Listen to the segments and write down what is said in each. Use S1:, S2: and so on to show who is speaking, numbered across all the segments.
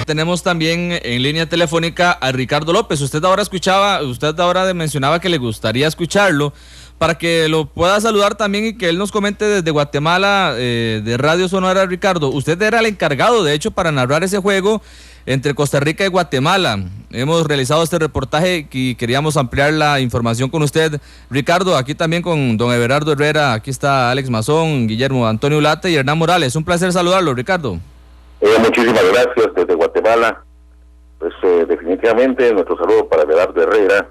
S1: tenemos también en línea telefónica a Ricardo López. Usted ahora mencionaba que le gustaría escucharlo para que lo pueda saludar también y que él nos comente desde Guatemala, de Radio Sonora. Ricardo, usted era el encargado, de hecho, para narrar ese juego entre Costa Rica y Guatemala. Hemos realizado este reportaje y queríamos ampliar la información con usted. Ricardo, aquí también con don Everardo Herrera, aquí está Alex Mazón, Guillermo Antonio Ulate y Hernán Morales. Un placer saludarlo, Ricardo.
S2: Muchísimas gracias desde Guatemala. Pues definitivamente nuestro saludo para Everardo Herrera.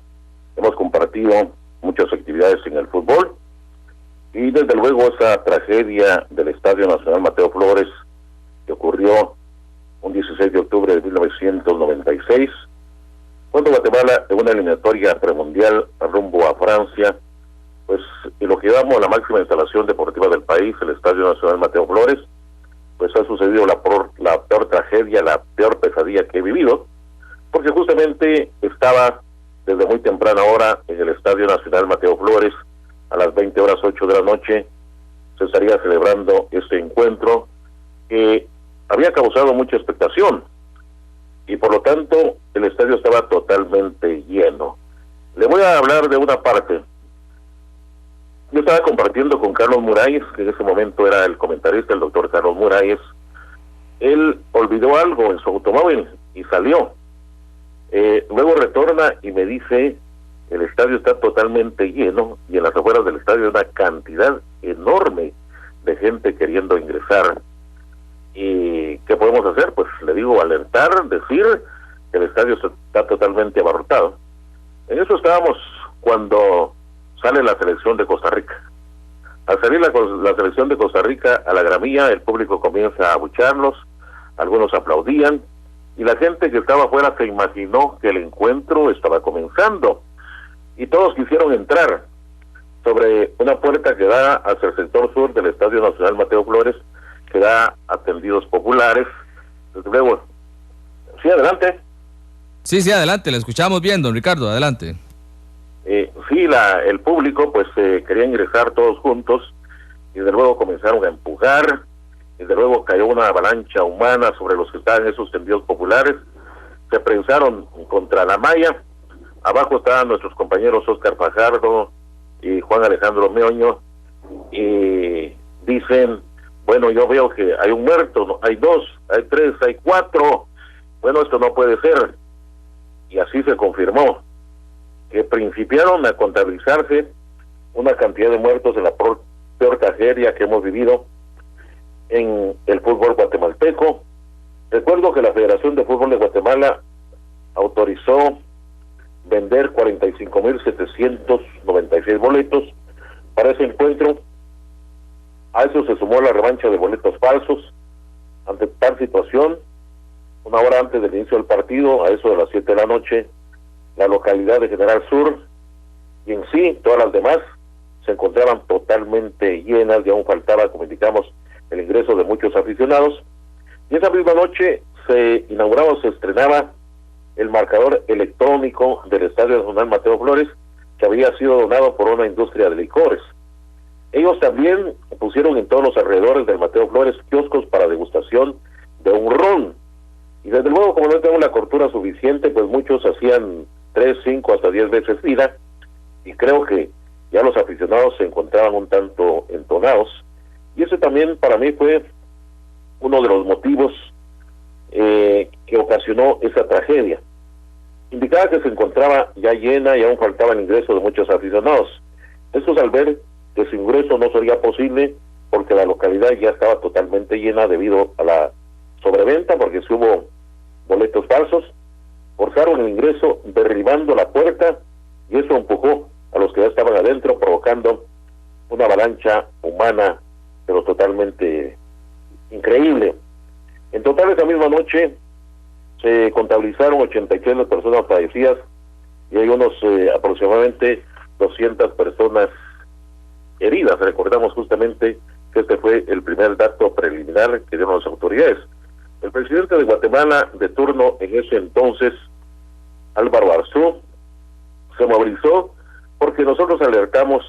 S2: Hemos compartido muchas actividades en el fútbol y desde luego esa tragedia del Estadio Nacional Mateo Flores que ocurrió un 16 de octubre de 1996, cuando Guatemala, en una eliminatoria premundial rumbo a Francia, pues en lo que llamamos la máxima instalación deportiva del país, el Estadio Nacional Mateo Flores, pues ha sucedido la peor tragedia, la peor pesadilla que he vivido, porque justamente estaba desde muy temprana hora en el Estadio Nacional Mateo Flores, a las 20:08 de la noche, se estaría celebrando este encuentro que había causado mucha expectación y por lo tanto el estadio estaba totalmente lleno. Le voy a hablar de una parte. Yo estaba compartiendo con Carlos Muralles, que en ese momento era el comentarista, el doctor Carlos Muralles. Él olvidó algo en su automóvil y salió. Luego retorna y me dice, el estadio está totalmente lleno y en las afueras del estadio hay una cantidad enorme de gente queriendo ingresar. ¿Y qué podemos hacer? Pues le digo, alertar, decir que el estadio está totalmente abarrotado. En eso estábamos cuando sale la selección de Costa Rica. Al salir la selección de Costa Rica a la gramilla, el público comienza a abucharlos, algunos aplaudían, y la gente que estaba afuera se imaginó que el encuentro estaba comenzando, y todos quisieron entrar sobre una puerta que da hacia el sector sur del Estadio Nacional Mateo Flores, que da atendidos populares. Desde luego, sí, adelante.
S1: Sí, adelante, le escuchamos bien, don Ricardo, adelante.
S2: Sí, el público pues quería ingresar todos juntos y de luego comenzaron a empujar y de luego cayó una avalancha humana sobre los que estaban en esos tendidos populares, se prensaron contra la malla. Abajo estaban nuestros compañeros Óscar Fajardo y Juan Alejandro Meoño y dicen, bueno, yo veo que hay un muerto, ¿no? Hay 2, hay 3, hay 4, bueno, esto no puede ser. Y así se confirmó, que principiaron a contabilizarse una cantidad de muertos en la peor tragedia que hemos vivido en el fútbol guatemalteco. Recuerdo que la Federación de Fútbol de Guatemala autorizó vender 45,796 boletos para ese encuentro. A eso se sumó la revancha de boletos falsos. Ante tal situación, una hora antes del inicio del partido, a eso de las 7 de la noche, la localidad de General Sur y en sí todas las demás se encontraban totalmente llenas y aún faltaba, como indicamos, el ingreso de muchos aficionados. Y esa misma noche se inauguraba o se estrenaba el marcador electrónico del Estadio Nacional Mateo Flores, que había sido donado por una industria de licores. Ellos también pusieron en todos los alrededores del Mateo Flores kioscos para degustación de un ron. Y desde luego, como no tenemos la cortura suficiente, pues muchos hacían 3, 5, hasta 10 veces vida. Y creo que ya los aficionados se encontraban un tanto entonados. Y eso también para mí fue uno de los motivos que ocasionó esa tragedia. Indicaba que se encontraba ya llena y aún faltaba el ingreso de muchos aficionados. Estos al ver que su ingreso no sería posible porque la localidad ya estaba totalmente llena debido a la sobreventa, porque si hubo boletos falsos, forzaron el ingreso derribando la puerta y eso empujó a los que ya estaban adentro, provocando una avalancha humana, pero totalmente increíble. En total, esa misma noche se contabilizaron 83 personas fallecidas y hay unos aproximadamente 200 personas heridas. Recordamos justamente que este fue el primer dato preliminar que dieron las autoridades. El presidente de Guatemala de turno en ese entonces, Álvaro Arzú, se movilizó porque nosotros alertamos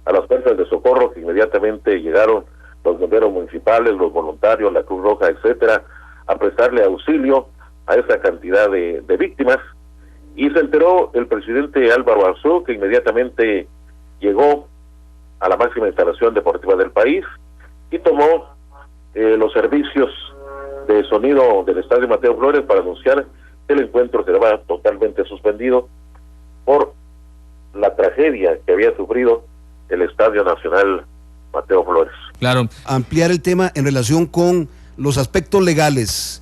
S2: a las fuerzas de socorro que inmediatamente llegaron los bomberos municipales, los voluntarios, la Cruz Roja, etcétera, a prestarle auxilio a esa cantidad de víctimas. Y se enteró el presidente Álvaro Arzú, que inmediatamente llegó a la máxima instalación deportiva del país y tomó los servicios de sonido del Estadio Mateo Flores para anunciar que el encuentro quedaba totalmente suspendido por la tragedia que había sufrido el Estadio Nacional Mateo Flores.
S1: Claro.
S3: Ampliar el tema en relación con los aspectos legales.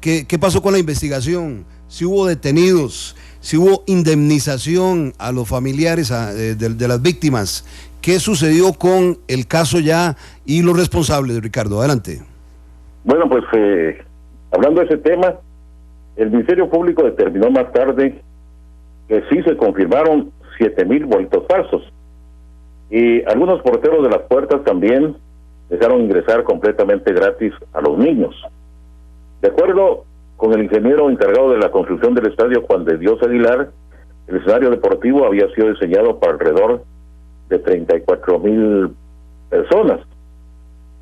S3: ¿Qué pasó con la investigación? Si hubo detenidos, si hubo indemnización a los familiares de las víctimas. ¿Qué sucedió con el caso ya y los responsables, Ricardo? Adelante.
S2: Bueno, pues hablando de ese tema, el Ministerio Público determinó más tarde que sí se confirmaron 7,000 boletos falsos. Y algunos porteros de las puertas también dejaron ingresar completamente gratis a los niños. De acuerdo con el ingeniero encargado de la construcción del estadio, Juan de Dios Aguilar, el escenario deportivo había sido diseñado para alrededor de 34,000 personas.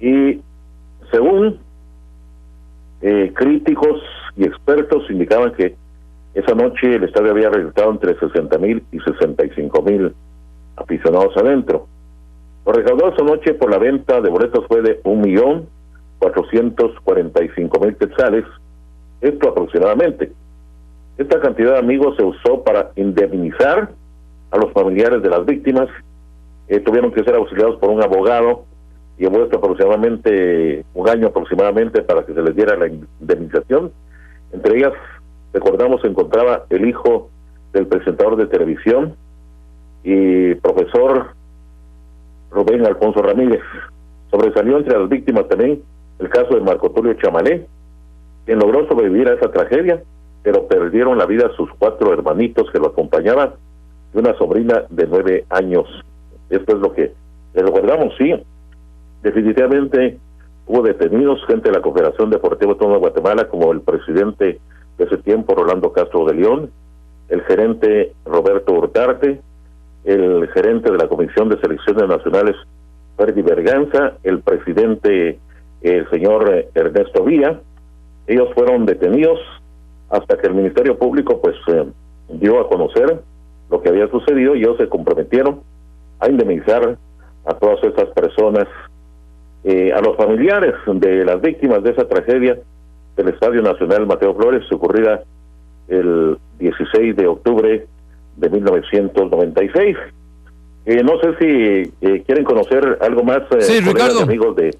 S2: Y según críticos y expertos indicaban que esa noche el estadio había registrado entre 60,000 y 65,000 aficionados adentro. Lo recaudado esa noche por la venta de boletos fue de 1,445,000 quetzales, esto aproximadamente. Esta cantidad de amigos se usó para indemnizar a los familiares de las víctimas. Tuvieron que ser auxiliados por un abogado, llevó esto aproximadamente un año aproximadamente para que se les diera la indemnización. Entre ellas, recordamos, se encontraba el hijo del presentador de televisión y profesor Rubén Alfonso Ramírez. Sobresalió entre las víctimas también el caso de Marco Tulio Chamalé, quien logró sobrevivir a esa tragedia, pero perdieron la vida sus 4 hermanitos que lo acompañaban y una sobrina de 9 años. Esto es lo que les recordamos. Sí, definitivamente hubo detenidos, gente de la Confederación Deportiva Autónoma de Guatemala, como el presidente de ese tiempo, Rolando Castro de León, el gerente Roberto Hurtarte, el gerente de la Comisión de Selecciones Nacionales, Ferdi Berganza, el presidente, el señor Ernesto Villa. Ellos fueron detenidos hasta que el Ministerio Público pues dio a conocer lo que había sucedido y ellos se comprometieron a indemnizar a todas esas personas, a los familiares de las víctimas de esa tragedia del Estadio Nacional Mateo Flores, ocurrida el 16 de octubre de 1996. No sé si quieren conocer algo más,
S4: sí, Ricardo.
S2: Amigos de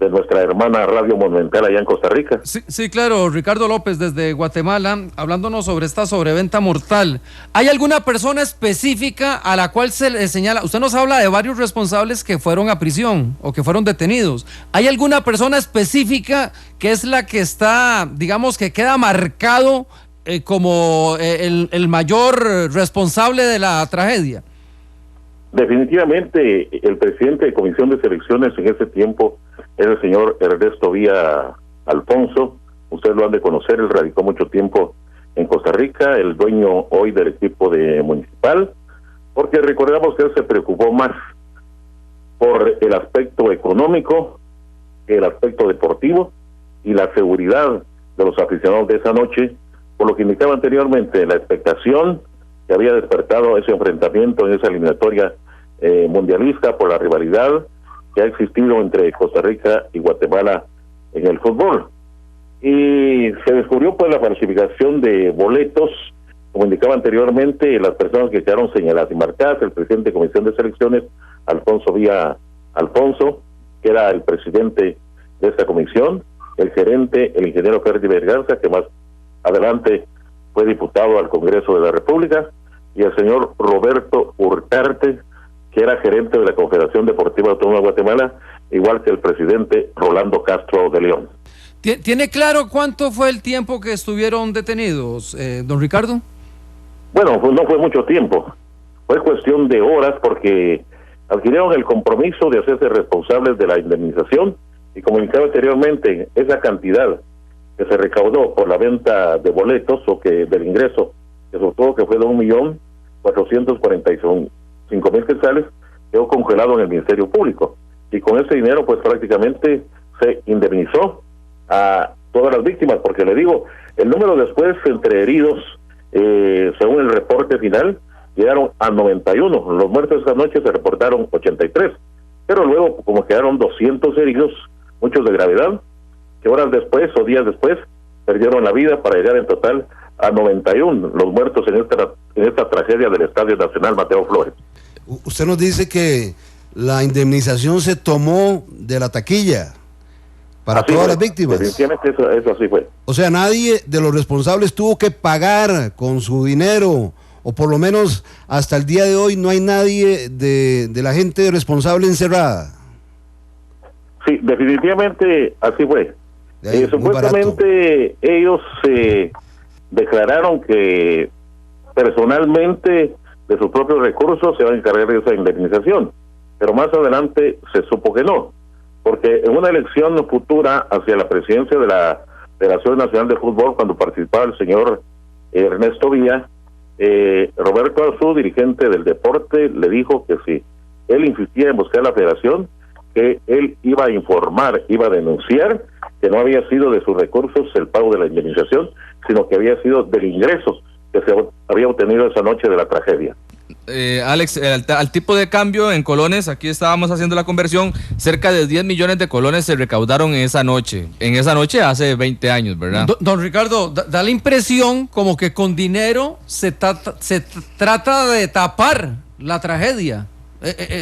S2: nuestra hermana Radio Monumental allá en Costa Rica.
S4: Sí, claro, Ricardo López desde Guatemala, hablándonos sobre esta sobreventa mortal. ¿Hay alguna persona específica a la cual se le señala? Usted nos habla de varios responsables que fueron a prisión o que fueron detenidos. ¿Hay alguna persona específica que es la que está, digamos, que queda marcado como el mayor responsable de la tragedia?
S2: Definitivamente, el presidente de Comisión de Selecciones en ese tiempo era el señor Ernesto Villa Alfonso. Ustedes lo han de conocer, él radicó mucho tiempo en Costa Rica, el dueño hoy del equipo de Municipal, porque recordamos que él se preocupó más por el aspecto económico, el aspecto deportivo y la seguridad de los aficionados de esa noche, por lo que indicaba anteriormente la expectación que había despertado ese enfrentamiento en esa eliminatoria mundialista por la rivalidad que ha existido entre Costa Rica y Guatemala en el fútbol. Y se descubrió pues la falsificación de boletos, como indicaba anteriormente, las personas que quedaron señaladas y marcadas, el presidente de Comisión de Selecciones, Alfonso Villa Alfonso, que era el presidente de esta comisión, el gerente, el ingeniero Ferdi Berganza, que más adelante fue diputado al Congreso de la República, y el señor Roberto Hurtarte, que era gerente de la Confederación Deportiva Autónoma de Guatemala, igual que el presidente Rolando Castro de León.
S4: ¿Tiene claro cuánto fue el tiempo que estuvieron detenidos, don Ricardo?
S2: Bueno, pues no fue mucho tiempo, fue cuestión de horas porque adquirieron el compromiso de hacerse responsables de la indemnización y como indicaba anteriormente, esa cantidad que se recaudó por la venta de boletos o que del ingreso, que sobre todo que fue de 1,445,000 quetzales, quedó congelado en el Ministerio Público y con ese dinero pues prácticamente se indemnizó a todas las víctimas, porque le digo, El número después entre heridos, según el reporte final, llegaron a 91. Los muertos esa noche se reportaron 83, pero luego como quedaron 200 heridos, muchos de gravedad, que horas después o días después perdieron la vida para llegar en total a 91 los muertos en esta tragedia del Estadio Nacional Mateo Flores.
S3: Usted nos dice que la indemnización se tomó de la taquilla para
S2: así
S3: todas
S2: fue,
S3: las víctimas.
S2: Definitivamente eso así fue.
S3: O sea, nadie de los responsables tuvo que pagar con su dinero, o por lo menos hasta el día de hoy no hay nadie de la gente responsable encerrada.
S2: Sí, definitivamente así fue. Supuestamente ellos declararon que personalmente de sus propios recursos se van a encargar de esa indemnización, pero más adelante se supo que no, porque en una elección futura hacia la presidencia de la Federación Nacional de Fútbol, cuando participaba el señor Ernesto Villa, Roberto Arzú, dirigente del deporte, le dijo que si él insistía en buscar la federación, que él iba a informar, iba a denunciar que no había sido de sus recursos el pago de la indemnización, sino que había sido del ingreso que se había obtenido esa noche de la tragedia.
S1: Alex, al tipo de cambio en colones, aquí estábamos haciendo la conversión, cerca de 10 millones de colones se recaudaron en esa noche hace 20 años, ¿verdad?
S4: Don Ricardo, da la impresión como que con dinero se trata de tapar la tragedia.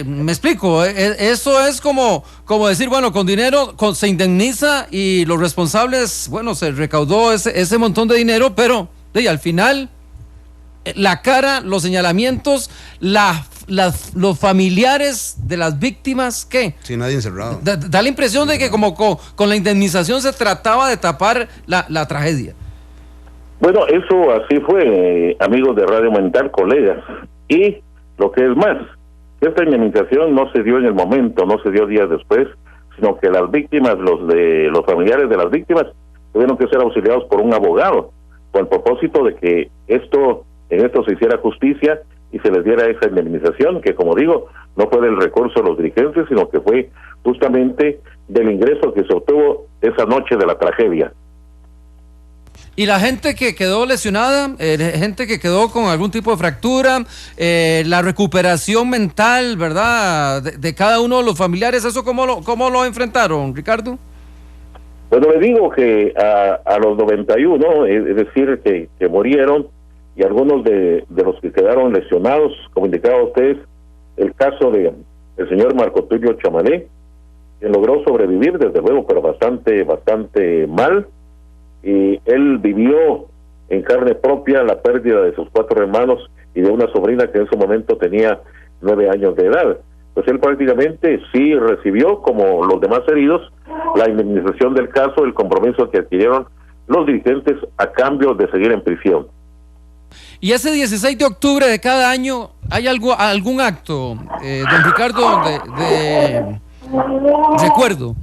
S4: Me explico, eso es como decir, bueno, con dinero se indemniza y los responsables, bueno, se recaudó ese montón de dinero, pero al final la cara, los señalamientos, los familiares de las víctimas, ¿qué?
S3: Sin nadie encerrado.
S4: Da la impresión de que como con la indemnización se trataba de tapar la tragedia.
S2: Bueno, eso así fue, amigos de Radio Mental, colegas. Y lo que es más, esta indemnización no se dio en el momento, no se dio días después, sino que las víctimas, los familiares de las víctimas, tuvieron que ser auxiliados por un abogado, con el propósito de que en esto se hiciera justicia y se les diera esa indemnización, que como digo, no fue del recurso de los dirigentes, sino que fue justamente del ingreso que se obtuvo esa noche de la tragedia.
S4: Y la gente que quedó lesionada, gente que quedó con algún tipo de fractura, la recuperación mental, ¿verdad?, de cada uno de los familiares, ¿eso cómo lo enfrentaron, Ricardo?
S2: Bueno, le digo que a los 91, es decir, que murieron, y algunos de los que quedaron lesionados, como indicaba ustedes, el caso de el señor Marco Tulio Chamalé, quien logró sobrevivir, desde luego, pero bastante mal, y él vivió en carne propia la pérdida de sus 4 hermanos y de una sobrina que en ese momento tenía 9 años de edad. Pues él prácticamente sí recibió, como los demás heridos, la indemnización del caso, el compromiso que adquirieron los dirigentes a cambio de seguir en prisión.
S4: Y ese 16 de octubre de cada año, ¿hay algún acto, don Ricardo, de recuerdo?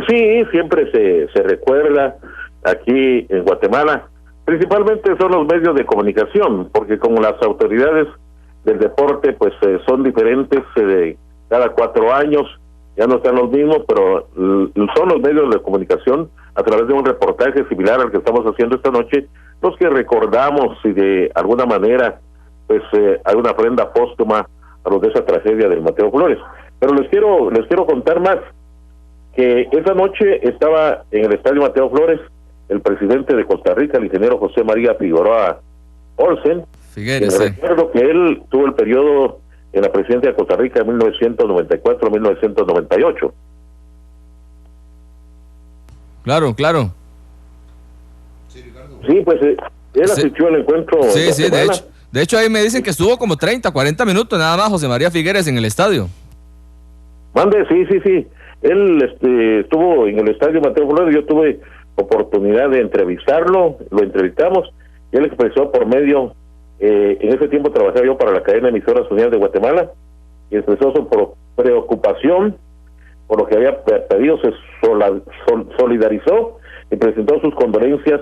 S2: Sí, siempre se recuerda aquí en Guatemala. Principalmente son los medios de comunicación, porque como las autoridades del deporte pues son diferentes cada 4 años, ya no están los mismos, pero son los medios de comunicación, a través de un reportaje similar al que estamos haciendo esta noche, los que recordamos y de alguna manera pues hay una ofrenda póstuma a los de esa tragedia del Mateo Flores. Pero les quiero contar más, que esa noche estaba en el Estadio Mateo Flores el presidente de Costa Rica, el ingeniero José María Figueroa Olsen. Recuerdo que él tuvo el periodo en la presidencia de Costa Rica de 1994 a 1998.
S1: Claro.
S2: Sí, pues él asistió al encuentro.
S1: Sí, de hecho ahí me dicen que estuvo como 30, 40 minutos nada más José María Figueres en el estadio.
S2: Mande, sí. Él estuvo en el Estadio Mateo Flores, yo tuve oportunidad de entrevistarlo, lo entrevistamos, y él expresó por medio, en ese tiempo trabajaba yo para la cadena de emisoras unidas de Guatemala, y expresó su preocupación por lo que había pedido, se solidarizó y presentó sus condolencias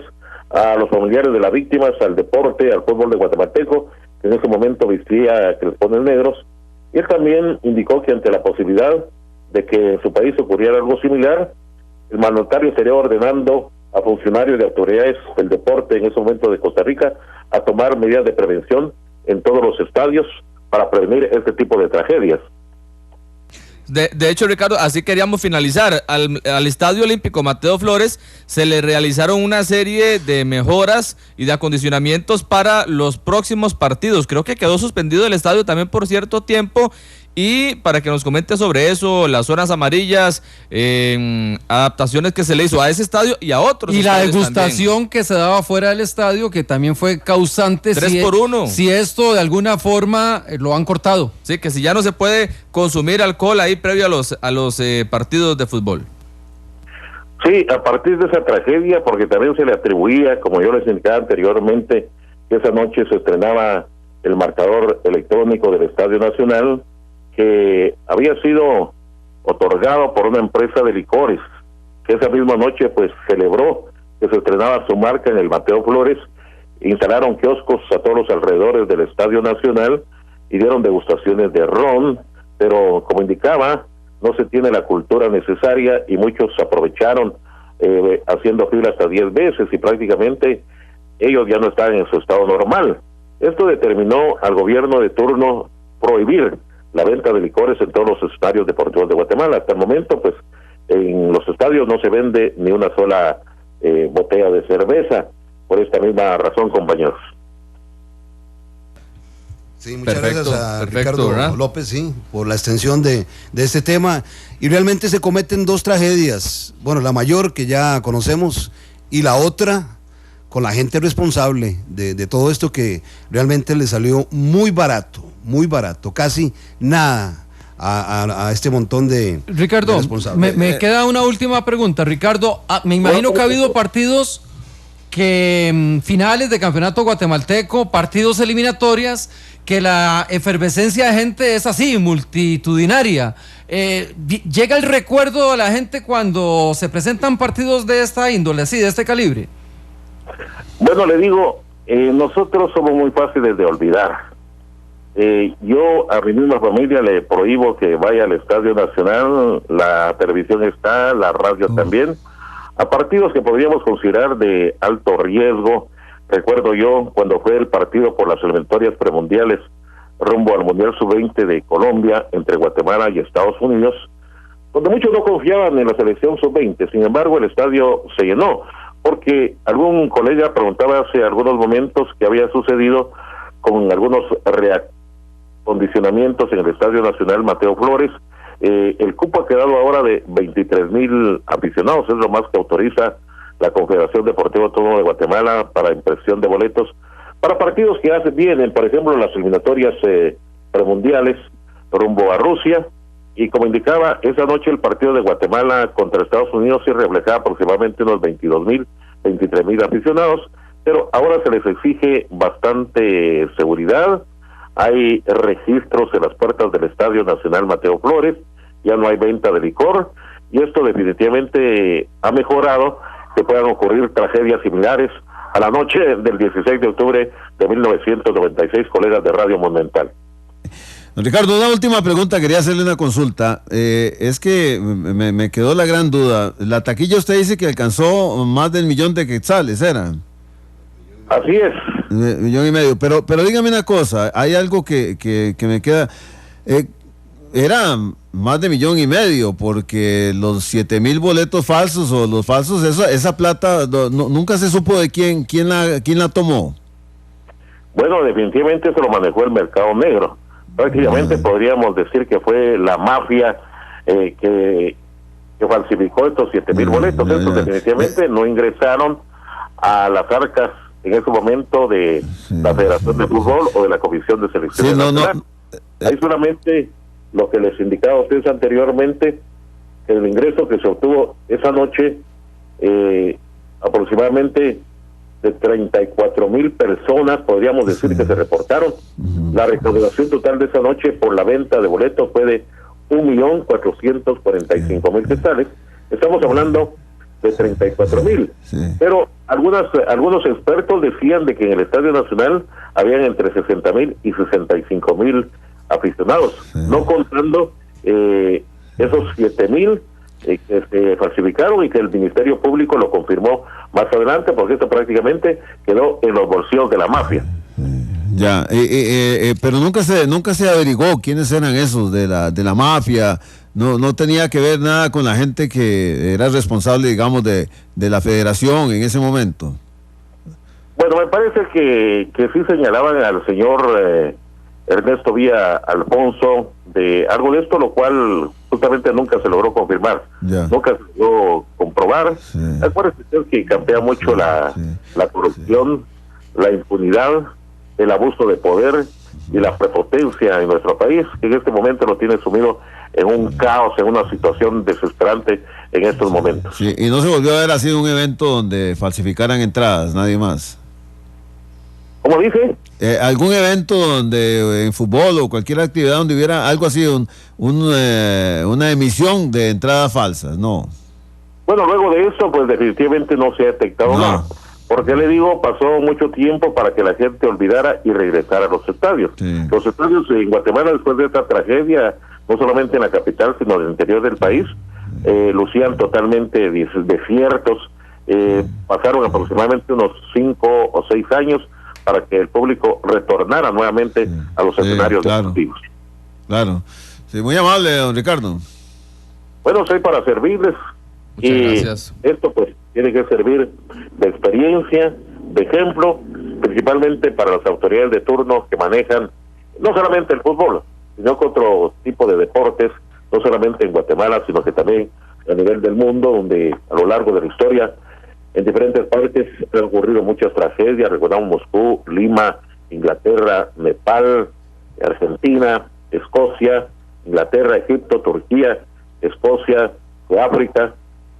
S2: a los familiares de las víctimas, al deporte, al fútbol de guatemalteco, que en ese momento vestía crepones negros, y él también indicó que ante la posibilidad de que en su país ocurriera algo similar, el mandatario estaría ordenando a funcionarios de autoridades del deporte en ese momento de Costa Rica a tomar medidas de prevención en todos los estadios para prevenir este tipo de tragedias.
S1: De hecho, Ricardo, así queríamos finalizar. Al Estadio Olímpico Mateo Flores se le realizaron una serie de mejoras y de acondicionamientos para los próximos partidos. Creo que quedó suspendido el estadio también por cierto tiempo. Y para que nos comente sobre eso, las zonas amarillas, adaptaciones que se le hizo a ese estadio y a otros.
S4: Y la degustación también que se daba fuera del estadio, que también fue causante.
S1: 3-1.
S4: Si esto de alguna forma lo han cortado.
S1: Sí, que si ya no se puede consumir alcohol ahí previo a los partidos de fútbol.
S2: Sí, a partir de esa tragedia, porque también se le atribuía, como yo les indicaba anteriormente, que esa noche se estrenaba el marcador electrónico del Estadio Nacional, que había sido otorgado por una empresa de licores, que esa misma noche pues celebró que se estrenaba su marca en el Mateo Flores, instalaron kioscos a todos los alrededores del Estadio Nacional y dieron degustaciones de ron, pero como indicaba, no se tiene la cultura necesaria y muchos aprovecharon haciendo fila hasta 10 veces y prácticamente ellos ya no estaban en su estado normal. Esto determinó al gobierno de turno prohibir la venta de licores en todos los estadios deportivos de Guatemala. Hasta el momento, pues, en los estadios no se vende ni una sola botella de cerveza, por esta misma razón, compañeros.
S3: Sí, muchas gracias a Ricardo, ¿verdad?, López, sí, por la extensión de este tema. Y realmente se cometen dos tragedias. Bueno, la mayor que ya conocemos y la otra con la gente responsable de todo esto, que realmente le salió muy barato, casi nada a este montón de
S4: Ricardo,
S3: responsables.
S4: Me queda una última pregunta, Ricardo. Me imagino que ha habido partidos que finales de campeonato guatemalteco, partidos eliminatorias, que la efervescencia de gente es así, multitudinaria. ¿Llega el recuerdo a la gente cuando se presentan partidos de esta índole, así, de este calibre?
S2: Bueno, le digo, nosotros somos muy fáciles de olvidar. Yo a mi misma familia le prohíbo que vaya al Estadio Nacional, la televisión está, la radio también, a partidos que podríamos considerar de alto riesgo. Recuerdo yo cuando fue el partido por las eliminatorias premundiales rumbo al Mundial Sub-20 de Colombia entre Guatemala y Estados Unidos, donde muchos no confiaban en la selección Sub-20, sin embargo el estadio se llenó, porque algún colega preguntaba hace algunos momentos qué había sucedido con algunos reacondicionamientos en el Estadio Nacional Mateo Flores. El cupo ha quedado ahora de 23,000 aficionados, es lo más que autoriza la Confederación Deportiva Autónoma de Guatemala para impresión de boletos para partidos que vienen, por ejemplo, las eliminatorias premundiales rumbo a Rusia. Y como indicaba, esa noche el partido de Guatemala contra Estados Unidos sí reflejaba aproximadamente unos 22,000, 23,000 aficionados, pero ahora se les exige bastante seguridad. Hay registros en las puertas del Estadio Nacional Mateo Flores, ya no hay venta de licor, y esto definitivamente ha mejorado que puedan ocurrir tragedias similares a la noche del 16 de octubre de 1996, colegas de Radio Monumental.
S5: Ricardo, una última pregunta, quería hacerle una consulta. Es que me quedó la gran duda. La taquilla usted dice que alcanzó más del 1,000,000 de quetzales, ¿era?
S2: Así es.
S5: 1,500,000, pero dígame una cosa, hay algo que me queda. Era más de 1,500,000, porque los 7,000 boletos falsos o los falsos, esa plata nunca se supo de quién la tomó.
S2: Bueno, definitivamente eso lo manejó el mercado negro. Prácticamente podríamos decir que fue la mafia que falsificó estos 7,000 boletos. Estos definitivamente no ingresaron a las arcas en ese momento de la Federación de Fútbol o de la Comisión de Selección Nacional. Ahí solamente lo que les indicaba a ustedes anteriormente, que el ingreso que se obtuvo esa noche, aproximadamente de 34,000 personas, podríamos decir que se reportaron. La recaudación total de esa noche por la venta de boletos fue de 1,445,000 quetzales. Estamos hablando de 34,000. Pero algunos expertos decían de que en el Estadio Nacional habían entre 60,000 y 65,000 aficionados, no contando esos 7,000 que se falsificaron y que el Ministerio Público lo confirmó más adelante, porque esto prácticamente quedó en los bolsillos de la mafia.
S5: Ya, pero nunca se averiguó quiénes eran esos de la mafia. No tenía que ver nada con la gente que era responsable, digamos, de la federación en ese momento.
S2: Bueno, me parece que sí señalaban al señor Ernesto Villa Alfonso de algo de esto, lo cual justamente nunca se logró confirmar, nunca se logró comprobar. Sí. Acuérdese usted que campea mucho la corrupción, la impunidad, el abuso de poder y la prepotencia en nuestro país, que en este momento lo tiene sumido en un caos, en una situación desesperante en estos momentos.
S5: Sí, y no se volvió a ver así un evento donde falsificaran entradas, nadie más.
S2: ¿Cómo dice?
S5: ¿Algún evento donde en fútbol o cualquier actividad donde hubiera algo así, una emisión de entradas falsas? No.
S2: Bueno, luego de eso, pues definitivamente no se ha detectado nada. Porque le digo, pasó mucho tiempo para que la gente olvidara y regresara a los estadios. Sí. Los estadios en Guatemala, después de esta tragedia, no solamente en la capital, sino en el interior del país, lucían totalmente desiertos. Pasaron aproximadamente unos 5 o 6 años para que el público retornara nuevamente a los escenarios deportivos.
S5: Claro. Sí, muy amable, don Ricardo.
S2: Bueno, soy para servirles.
S1: Muchas gracias.
S2: Esto pues tiene que servir de experiencia, de ejemplo, principalmente para las autoridades de turno que manejan no solamente el fútbol, sino que otro tipo de deportes, no solamente en Guatemala, sino que también a nivel del mundo, donde a lo largo de la historia, en diferentes partes han ocurrido muchas tragedias. Recordamos Moscú, Lima, Inglaterra, Nepal, Argentina, Escocia, Inglaterra, Egipto, Turquía, Escocia, Sudáfrica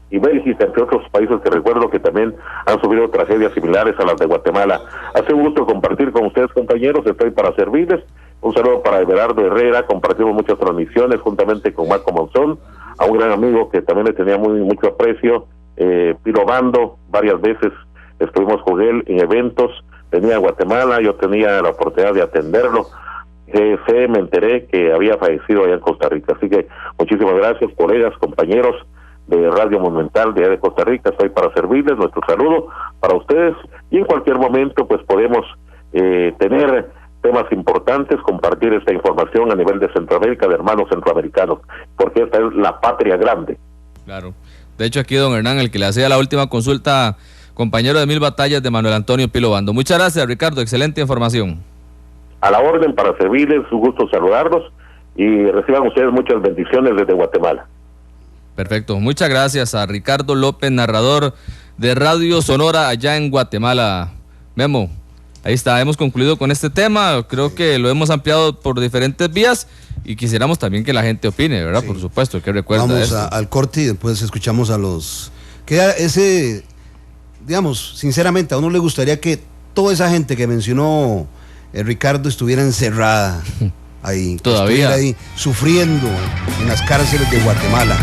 S2: y Bélgica, entre otros países que recuerdo que también han sufrido tragedias similares a las de Guatemala. Hace un gusto compartir con ustedes, compañeros, estoy para servirles. Un saludo para Everardo Herrera, compartimos muchas transmisiones juntamente con Marco Monzón, a un gran amigo que también le tenía mucho aprecio, Piro Bando. Varias veces estuvimos con él en eventos, venía a Guatemala, yo tenía la oportunidad de atenderlo. Me enteré que había fallecido allá en Costa Rica, así que muchísimas gracias, colegas, compañeros de Radio Monumental de Costa Rica. Estoy para servirles, nuestro saludo para ustedes, y en cualquier momento pues podemos tener temas importantes, compartir esta información a nivel de Centroamérica, de hermanos centroamericanos, porque esta es la patria grande.
S1: Claro. De hecho, aquí don Hernán, el que le hacía la última consulta, compañero de 1000 batallas de Manuel Antonio Pilo Bando. Muchas gracias, Ricardo, excelente información.
S2: A la orden para servirles, un gusto saludarlos y reciban ustedes muchas bendiciones desde Guatemala.
S1: Perfecto, muchas gracias a Ricardo López, narrador de Radio Sonora allá en Guatemala. Memo, ahí está, hemos concluido con este tema, creo que lo hemos ampliado por diferentes vías y quisiéramos también que la gente opine, ¿verdad? Sí. Por supuesto, que recuerda.
S3: Vamos al corte y después escuchamos a los... digamos, sinceramente, a uno le gustaría que toda esa gente que mencionó Ricardo estuviera encerrada ahí,
S1: todavía
S3: estuviera ahí sufriendo en las cárceles de Guatemala.